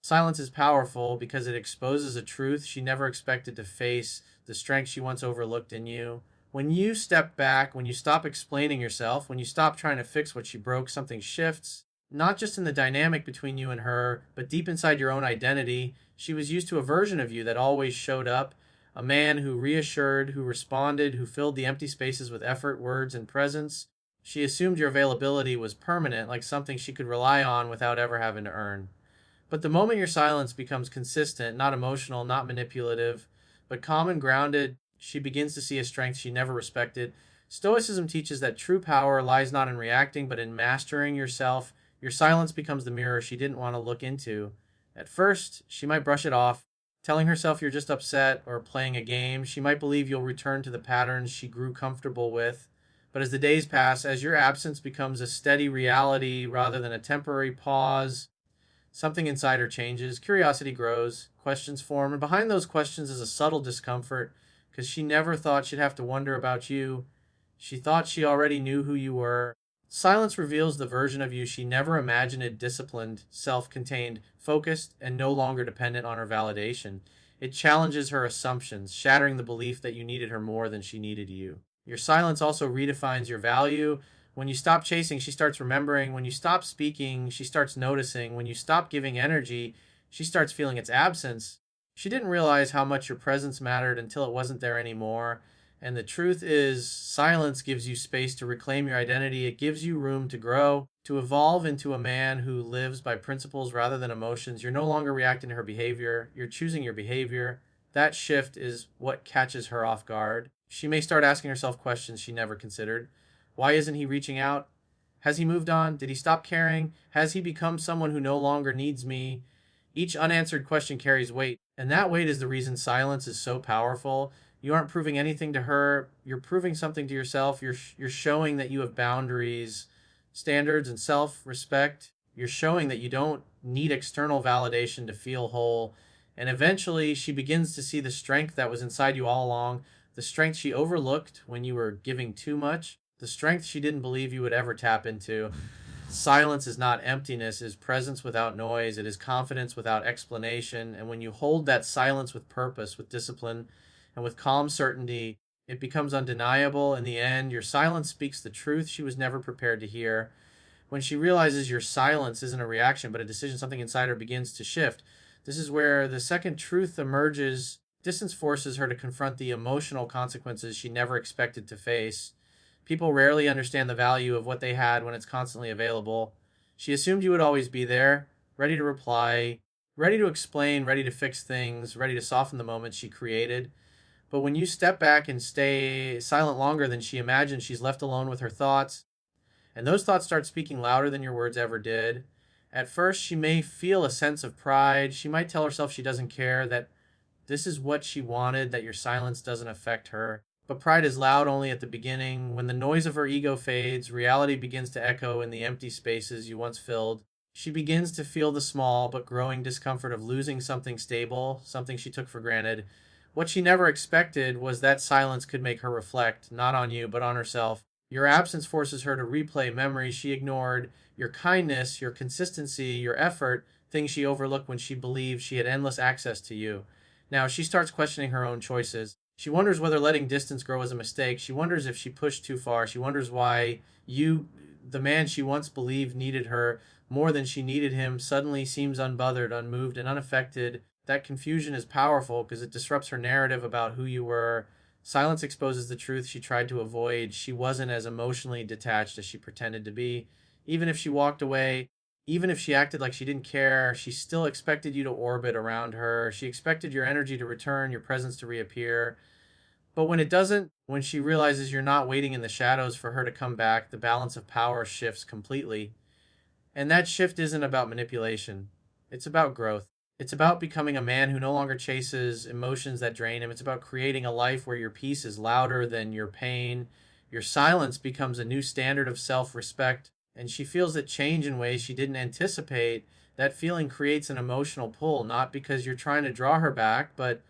Silence is powerful because it exposes a truth she never expected to face, the strength she once overlooked in you. When you step back, when you stop explaining yourself, when you stop trying to fix what she broke, something shifts, not just in the dynamic between you and her, but deep inside your own identity. She was used to a version of you that always showed up, a man who reassured, who responded, who filled the empty spaces with effort, words, and presence. She assumed your availability was permanent, like something she could rely on without ever having to earn. But the moment your silence becomes consistent, not emotional, not manipulative, but calm and grounded, she begins to see a strength she never respected. Stoicism teaches that true power lies not in reacting, but in mastering yourself. Your silence becomes the mirror she didn't want to look into. At first, she might brush it off, telling herself you're just upset or playing a game. She might believe you'll return to the patterns she grew comfortable with. But as the days pass, as your absence becomes a steady reality rather than a temporary pause, something inside her changes, curiosity grows, questions form, and behind those questions is a subtle discomfort because she never thought she'd have to wonder about you. She thought she already knew who you were. Silence reveals the version of you she never imagined it disciplined, self contained, focused, and no longer dependent on her validation. It challenges her assumptions, shattering the belief that you needed her more than she needed you. Your silence also redefines your value. When you stop chasing, she starts remembering. When you stop speaking, she starts noticing. When you stop giving energy, she starts feeling its absence. She didn't realize how much your presence mattered until it wasn't there anymore. And the truth is, silence gives you space to reclaim your identity. It gives you room to grow, to evolve into a man who lives by principles rather than emotions. You're no longer reacting to her behavior, you're choosing your behavior. That shift is what catches her off guard. She may start asking herself questions she never considered. Why isn't he reaching out? Has he moved on? Did he stop caring? Has he become someone who no longer needs me? Each unanswered question carries weight, and that weight is the reason silence is so powerful. You aren't proving anything to her, you're proving something to yourself. You're showing that you have boundaries, standards, and self-respect. You're showing that you don't need external validation to feel whole. And eventually she begins to see the strength that was inside you all along, the strength she overlooked when you were giving too much, the strength she didn't believe you would ever tap into. Silence is not emptiness, it is presence without noise, it is confidence without explanation. And when you hold that silence with purpose, with discipline, and with calm certainty, it becomes undeniable. In the end, your silence speaks the truth she was never prepared to hear. When she realizes your silence isn't a reaction, but a decision, something inside her begins to shift. This is where the second truth emerges. Distance forces her to confront the emotional consequences she never expected to face. People rarely understand the value of what they had when it's constantly available. She assumed you would always be there, ready to reply, ready to explain, ready to fix things, ready to soften the moments she created. But when you step back and stay silent longer than she imagined, she's left alone with her thoughts, and those thoughts start speaking louder than your words ever did. At first, she may feel a sense of pride. She might tell herself she doesn't care, that this is what she wanted, that your silence doesn't affect her. But pride is loud only at the beginning. When the noise of her ego fades, reality begins to echo in the empty spaces you once filled. She begins to feel the small but growing discomfort of losing something stable, something she took for granted. What she never expected was that silence could make her reflect, not on you, but on herself. Your absence forces her to replay memories she ignored, your kindness, your consistency, your effort, things she overlooked when she believed she had endless access to you. Now she starts questioning her own choices. She wonders whether letting distance grow was a mistake. She wonders if she pushed too far. She wonders why you, the man she once believed needed her more than she needed him, suddenly seems unbothered, unmoved, and unaffected. That confusion is powerful because it disrupts her narrative about who you were. Silence exposes the truth she tried to avoid. She wasn't as emotionally detached as she pretended to be. Even if she walked away, even if she acted like she didn't care, she still expected you to orbit around her. She expected your energy to return, your presence to reappear. But when it doesn't, when she realizes you're not waiting in the shadows for her to come back, the balance of power shifts completely. And that shift isn't about manipulation, it's about growth. It's about becoming a man who no longer chases emotions that drain him. It's about creating a life where your peace is louder than your pain. Your silence becomes a new standard of self respect. And she feels that change in ways she didn't anticipate. That feeling creates an emotional pull, not because you're trying to draw her back, but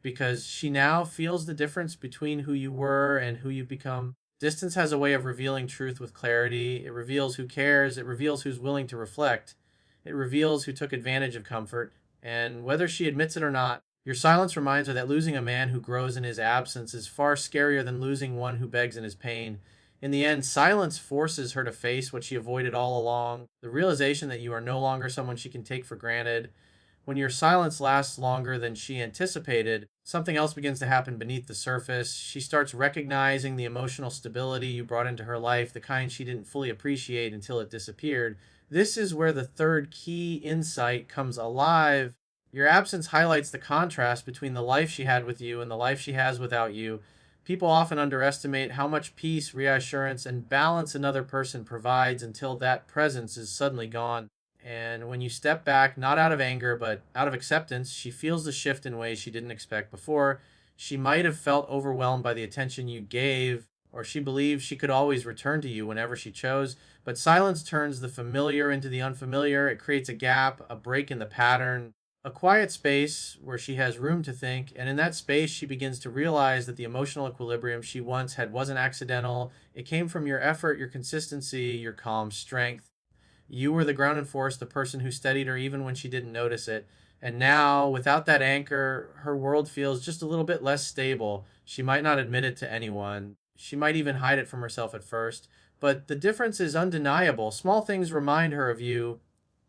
because she now feels the difference between who you were and who you've become. Distance has a way of revealing truth with clarity. It reveals who cares, it reveals who's willing to reflect. It reveals who took advantage of comfort, and whether she admits it or not, your silence reminds her that losing a man who grows in his absence is far scarier than losing one who begs in his pain. In the end, silence forces her to face what she avoided all along, the realization that you are no longer someone she can take for granted. When your silence lasts longer than she anticipated, something else begins to happen beneath the surface. She starts recognizing the emotional stability you brought into her life, the kind she didn't fully appreciate until it disappeared. This is where the third key insight comes alive. Your absence highlights the contrast between the life she had with you and the life she has without you. People often underestimate how much peace, reassurance, and balance another person provides until that presence is suddenly gone. And when you step back, not out of anger, but out of acceptance, she feels the shift in ways she didn't expect before. She might have felt overwhelmed by the attention you gave, or she believed she could always return to you whenever she chose. But silence turns the familiar into the unfamiliar. It creates a gap, a break in the pattern, a quiet space where she has room to think. And in that space, she begins to realize that the emotional equilibrium she once had wasn't accidental. It came from your effort, your consistency, your calm strength. You were the grounding force, the person who steadied her even when she didn't notice it. And now, without that anchor, her world feels just a little bit less stable. She might not admit it to anyone. She might even hide it from herself at first. But the difference is undeniable. Small things remind her of you,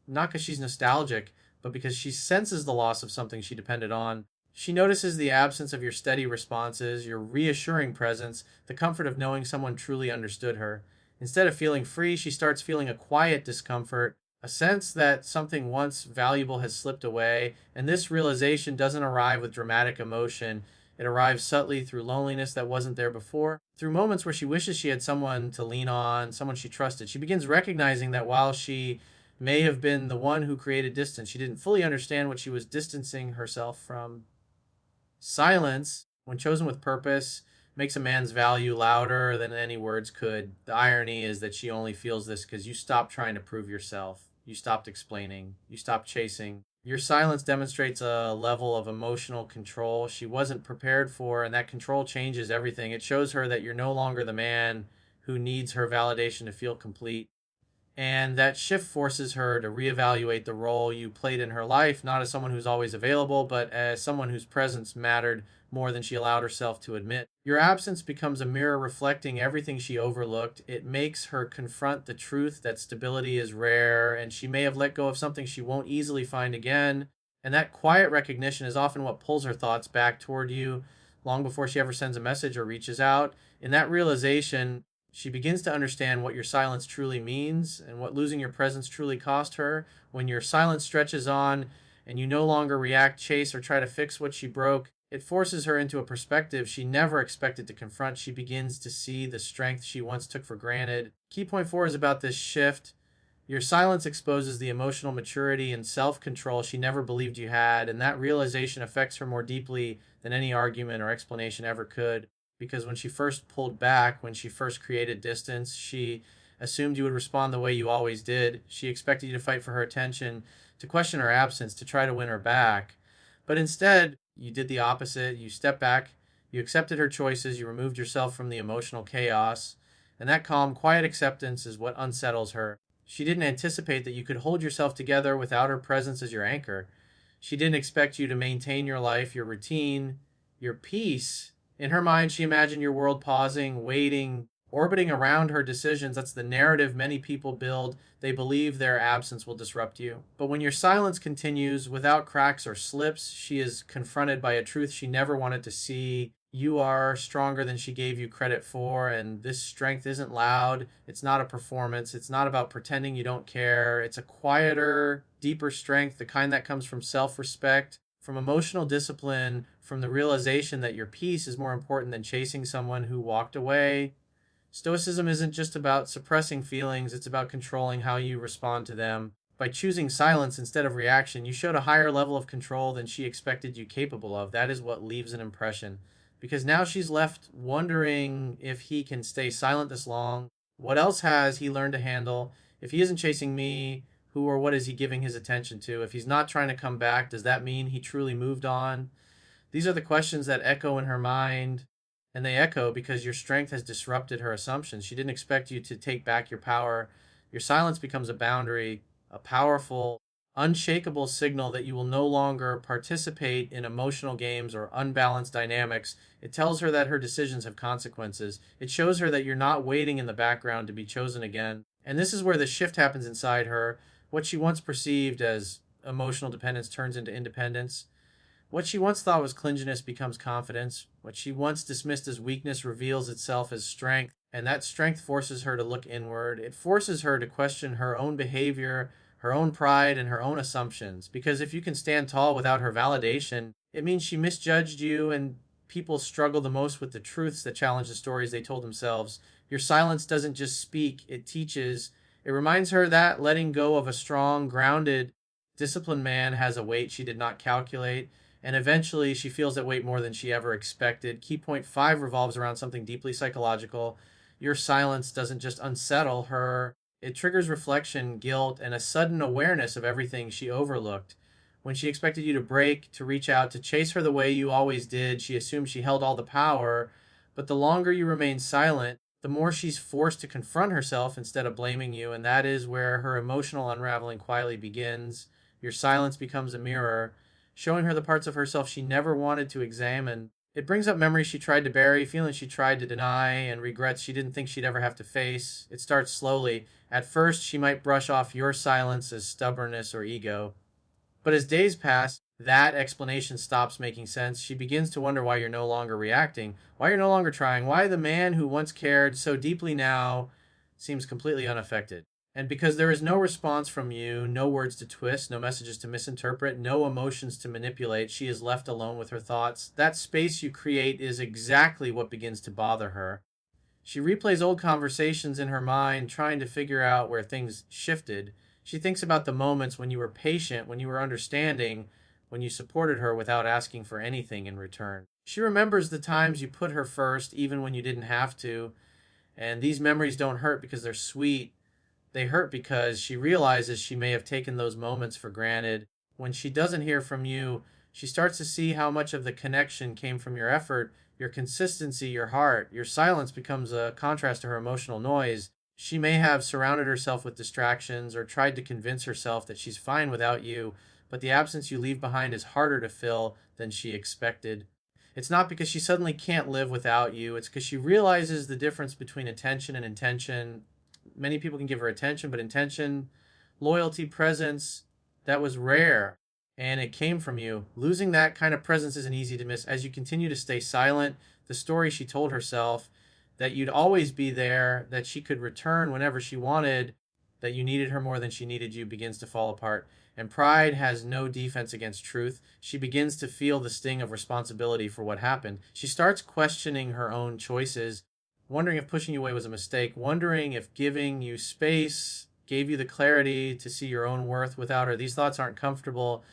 not because she's nostalgic, but because she senses the loss of something she depended on. She notices the absence of your steady responses, your reassuring presence, the comfort of knowing someone truly understood her. Instead of feeling free, she starts feeling a quiet discomfort, a sense that something once valuable has slipped away. And this realization doesn't arrive with dramatic emotion. It arrives subtly through loneliness that wasn't there before, through moments where she wishes she had someone to lean on, someone she trusted. She begins recognizing that while she may have been the one who created distance, she didn't fully understand what she was distancing herself from. Silence, when chosen with purpose, makes a man's value louder than any words could. The irony is that she only feels this because you stopped trying to prove yourself. You stopped explaining. You stopped chasing. Your silence demonstrates a level of emotional control she wasn't prepared for, and that control changes everything. It shows her that you're no longer the man who needs her validation to feel complete. And that shift forces her to reevaluate the role you played in her life, not as someone who's always available, but as someone whose presence mattered more than she allowed herself to admit. Your absence becomes a mirror reflecting everything she overlooked. It makes her confront the truth that stability is rare, and she may have let go of something she won't easily find again. And that quiet recognition is often what pulls her thoughts back toward you long before she ever sends a message or reaches out. In that realization, she begins to understand what your silence truly means and what losing your presence truly cost her. When your silence stretches on and you no longer react, chase, or try to fix what she broke, it forces her into a perspective she never expected to confront. She begins to see the strength she once took for granted. Key point four is about this shift. Your silence exposes the emotional maturity and self control she never believed you had, and that realization affects her more deeply than any argument or explanation ever could. Because when she first pulled back, when she first created distance, she assumed you would respond the way you always did. She expected you to fight for her attention, to question her absence, to try to win her back. But instead, you did the opposite. You stepped back, you accepted her choices, you removed yourself from the emotional chaos, and that calm, quiet acceptance is what unsettles her. She didn't anticipate that you could hold yourself together without her presence as your anchor. She didn't expect you to maintain your life, your routine, your peace. In her mind, she imagined your world pausing, waiting, orbiting around her decisions. That's the narrative many people build. They believe their absence will disrupt you. But when your silence continues without cracks or slips, she is confronted by a truth she never wanted to see. You are stronger than she gave you credit for, and this strength isn't loud. It's not a performance. It's not about pretending you don't care. It's a quieter, deeper strength, the kind that comes from self respect, from emotional discipline, from the realization that your peace is more important than chasing someone who walked away. Stoicism isn't just about suppressing feelings, it's about controlling how you respond to them. By choosing silence instead of reaction, you showed a higher level of control than she expected you capable of. That is what leaves an impression. Because now she's left wondering if he can stay silent this long. What else has he learned to handle? If he isn't chasing me, who or what is he giving his attention to? If he's not trying to come back, does that mean he truly moved on? These are the questions that echo in her mind, and they echo because your strength has disrupted her assumptions. She didn't expect you to take back your power. Your silence becomes a boundary, a powerful unshakable signal that you will no longer participate in emotional games or unbalanced dynamics. It tells her that her decisions have consequences. It shows her that you're not waiting in the background to be chosen again. And this is where the shift happens inside her. What she once perceived as emotional dependence turns into independence. What she once thought was clinginess becomes confidence. What she once dismissed as weakness reveals itself as strength. And that strength forces her to look inward. It forces her to question her own behavior, her own pride, and her own assumptions. Because if you can stand tall without her validation, it means she misjudged you, and people struggle the most with the truths that challenge the stories they told themselves. Your silence doesn't just speak, it teaches. It reminds her that letting go of a strong, grounded, disciplined man has a weight she did not calculate, and eventually she feels that weight more than she ever expected. Key point 5 revolves around something deeply psychological. Your silence doesn't just unsettle her, it triggers reflection, guilt, and a sudden awareness of everything she overlooked. When she expected you to break, to reach out, to chase her the way you always did, she assumed she held all the power. But the longer you remain silent, the more she's forced to confront herself instead of blaming you, and that is where her emotional unraveling quietly begins. Your silence becomes a mirror, showing her the parts of herself she never wanted to examine. It brings up memories she tried to bury, feelings she tried to deny, and regrets she didn't think she'd ever have to face. It starts slowly. At first, she might brush off your silence as stubbornness or ego. But as days pass, that explanation stops making sense. She begins to wonder why you're no longer reacting, why you're no longer trying, why the man who once cared so deeply now seems completely unaffected. And because there is no response from you, no words to twist, no messages to misinterpret, no emotions to manipulate, she is left alone with her thoughts. That space you create is exactly what begins to bother her. She replays old conversations in her mind, trying to figure out where things shifted. She thinks about the moments when you were patient, when you were understanding, when you supported her without asking for anything in return. She remembers the times you put her first, even when you didn't have to. And these memories don't hurt because they're sweet. They hurt because she realizes she may have taken those moments for granted. When she doesn't hear from you, she starts to see how much of the connection came from your effort, your consistency, your heart. Your silence becomes a contrast to her emotional noise. She may have surrounded herself with distractions or tried to convince herself that she's fine without you, but the absence you leave behind is harder to fill than she expected. It's not because she suddenly can't live without you, it's because she realizes the difference between attention and intention. Many people can give her attention, but intention, loyalty, presence, that was rare. And it came from you. Losing that kind of presence isn't easy to miss. As you continue to stay silent, the story she told herself that you'd always be there, that she could return whenever she wanted, that you needed her more than she needed you begins to fall apart. And pride has no defense against truth. She begins to feel the sting of responsibility for what happened. She starts questioning her own choices, wondering if pushing you away was a mistake, wondering if giving you space gave you the clarity to see your own worth without her. These thoughts aren't comfortable,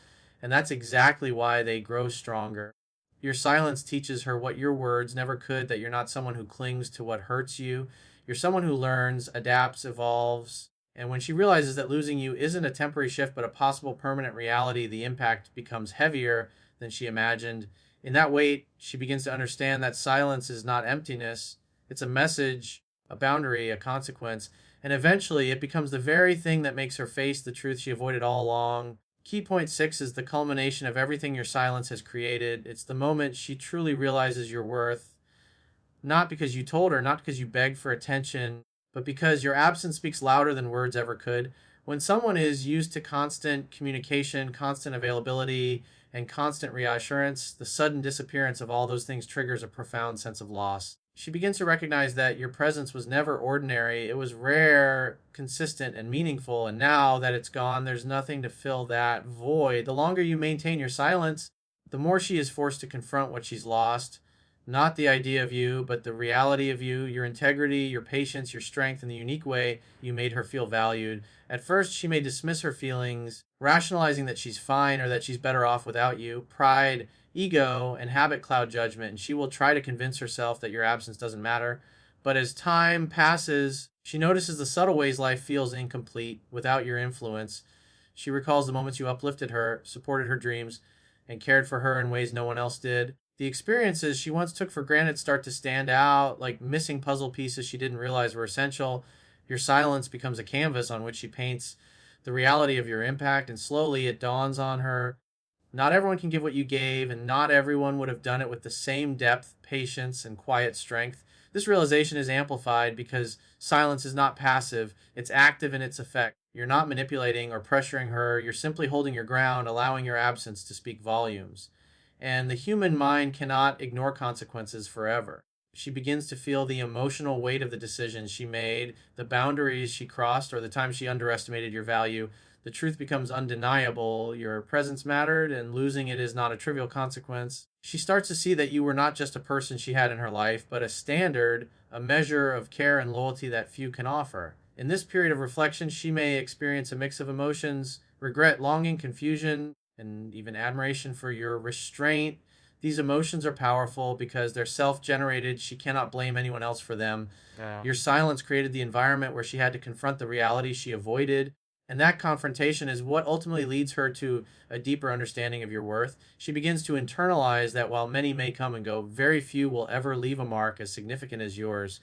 and that's exactly why they grow stronger. Your silence teaches her what your words never could, that you're not someone who clings to what hurts you. You're someone who learns, adapts, evolves. And when she realizes that losing you isn't a temporary shift but a possible permanent reality, the impact becomes heavier than she imagined. In that weight, she begins to understand that silence is not emptiness, it's a message, a boundary, a consequence. And eventually, it becomes the very thing that makes her face the truth she avoided all along. Key point 6 is the culmination of everything your silence has created. It's the moment she truly realizes your worth, not because you told her, not because you begged for attention, but because your absence speaks louder than words ever could. When someone is used to constant communication, constant availability, and constant reassurance, the sudden disappearance of all those things triggers a profound sense of loss. She begins to recognize that your presence was never ordinary. It was rare, consistent, and meaningful. And now that it's gone, there's nothing to fill that void. The longer you maintain your silence, the more she is forced to confront what she's lost. Not the idea of you, but the reality of you, your integrity, your patience, your strength, and the unique way you made her feel valued. At first, she may dismiss her feelings, rationalizing that she's fine or that she's better off without you. Pride, ego, and habit cloud judgment, and she will try to convince herself that your absence doesn't matter. But as time passes, she notices the subtle ways life feels incomplete without your influence. She recalls the moments you uplifted her, supported her dreams, and cared for her in ways no one else did. The experiences she once took for granted start to stand out, like missing puzzle pieces she didn't realize were essential. Your silence becomes a canvas on which she paints the reality of your impact, and slowly it dawns on her. Not everyone can give what you gave, and not everyone would have done it with the same depth, patience, and quiet strength. This realization is amplified because silence is not passive, it's active in its effect. You're not manipulating or pressuring her, you're simply holding your ground, allowing your absence to speak volumes. And the human mind cannot ignore consequences forever. She begins to feel the emotional weight of the decisions she made, the boundaries she crossed, or the time she underestimated your value. The truth becomes undeniable. Your presence mattered, and losing it is not a trivial consequence. She starts to see that you were not just a person she had in her life, but a standard, a measure of care and loyalty that few can offer. In this period of reflection, she may experience a mix of emotions: regret, longing, confusion, and even admiration for your restraint. These emotions are powerful because they're self generated. She cannot blame anyone else for them. Yeah. Your silence created the environment where she had to confront the reality she avoided. And that confrontation is what ultimately leads her to a deeper understanding of your worth. She begins to internalize that while many may come and go, very few will ever leave a mark as significant as yours.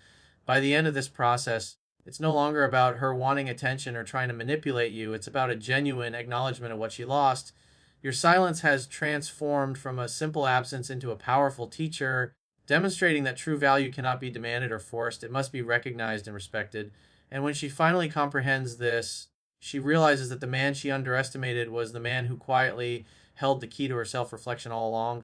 By the end of this process, it's no longer about her wanting attention or trying to manipulate you. It's about a genuine acknowledgement of what she lost. Your silence has transformed from a simple absence into a powerful teacher, demonstrating that true value cannot be demanded or forced. It must be recognized and respected. And when she finally comprehends this, she realizes that the man she underestimated was the man who quietly held the key to her self reflection all along.